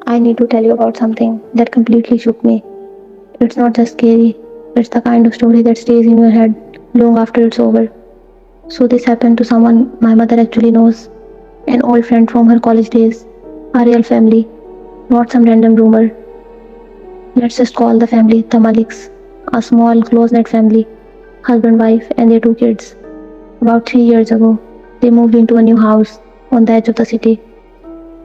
I need to tell you about something that completely shook me. It's not just scary, it's the kind of story that stays in your head long after it's over. So, this happened to someone my mother actually knows, an old friend from her college days, a real family, not some random rumor. Let's just call the family the Maliks, a small, close knit family, husband, wife, and their two kids. About 3 years ago, they moved into a new house on the edge of the city.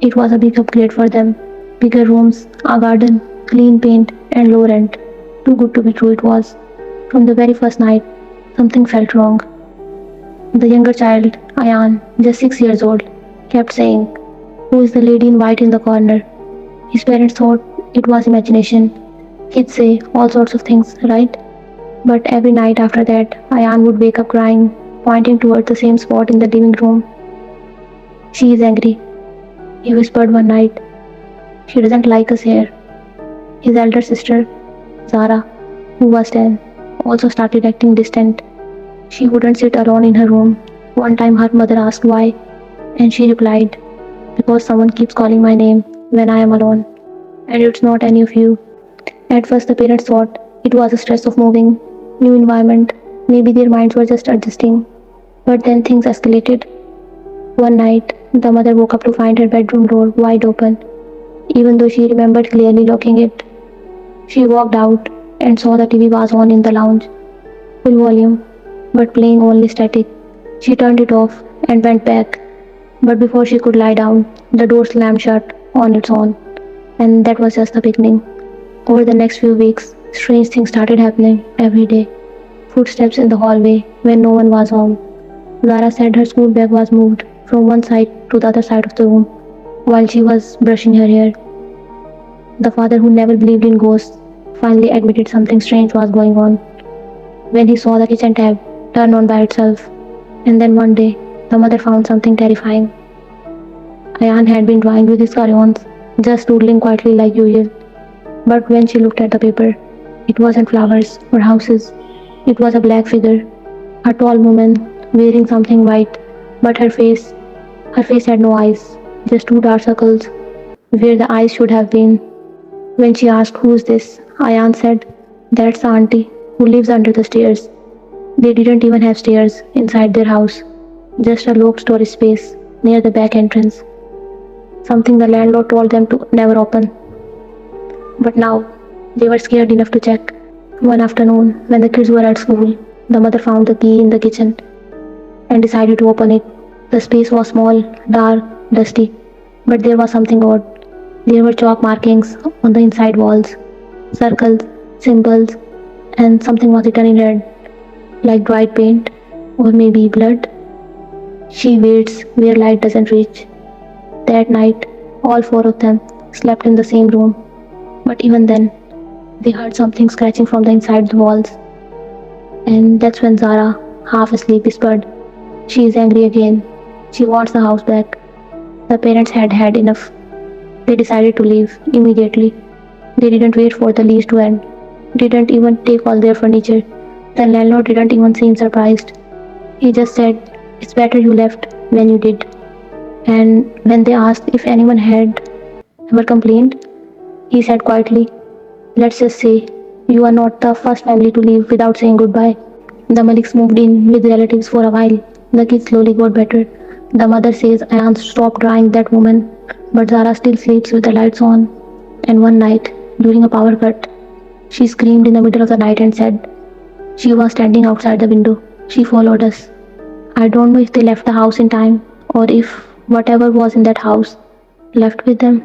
It was a big upgrade for them. Bigger rooms, a garden, clean paint, and low rent. Too good to be true it was. From the very first night, something felt wrong. The younger child, Ayan, just 6 years old, kept saying, "Who is the lady in white in the corner?" His parents thought it was imagination. Kids say all sorts of things, right? But every night after that, Ayan would wake up crying, pointing toward the same spot in the living room. "She is angry," he whispered one night. "She doesn't like us here." His elder sister, Zara, who was 10, also started acting distant. She wouldn't sit alone in her room. One time her mother asked why, and she replied, "Because someone keeps calling my name when I am alone. And it's not any of you." At first the parents thought it was the stress of moving, new environment, maybe their minds were just adjusting. But then things escalated. One night, the mother woke up to find her bedroom door wide open, even though she remembered clearly locking it. She walked out and saw the TV was on in the lounge, full volume, but playing only static. She turned it off and went back, but before she could lie down, the door slammed shut on its own. And that was just the beginning. Over the next few weeks, strange things started happening every day. Footsteps in the hallway when no one was home. Zara said her school bag was moved from one side to the other side of the room while she was brushing her hair. The father, who never believed in ghosts, finally admitted something strange was going on when he saw the kitchen tap turn on by itself. And then one day, the mother found something terrifying. Ayan had been drawing with his crayons, just doodling quietly like usual. But when she looked at the paper, it wasn't flowers or houses. It was a black figure, a tall woman wearing something white, but her face had no eyes, just two dark circles where the eyes should have been. When she asked, "Who's this?" Ayan said, "That's the auntie who lives under the stairs." They didn't even have stairs inside their house, just a locked storage space near the back entrance, something the landlord told them to never open. But now, they were scared enough to check. One afternoon, when the kids were at school, the mother found the key in the kitchen and decided to open it. The space was small, dark, dusty, but there was something odd. There were chalk markings on the inside walls, circles, symbols, and something was written in red, like dried paint, or maybe blood. "She waits where light doesn't reach." That night, all four of them slept in the same room, but even then, they heard something scratching from the inside the walls. And that's when Zara, half asleep, whispered, "She is angry again. She wants the house back." The parents had had enough. They decided to leave immediately. They didn't wait for the lease to end, didn't even take all their furniture. The landlord didn't even seem surprised. He just said, "It's better you left when you did." And when they asked if anyone had ever complained, he said quietly, "Let's just say you are not the first family to leave without saying goodbye." The Maliks moved in with relatives for a while. The kids slowly got better. The mother says Ayan stopped drawing that woman, but Zara still sleeps with the lights on. And one night, during a power cut, she screamed in the middle of the night and said she was standing outside the window. She followed us. I don't know if they left the house in time or if whatever was in that house left with them.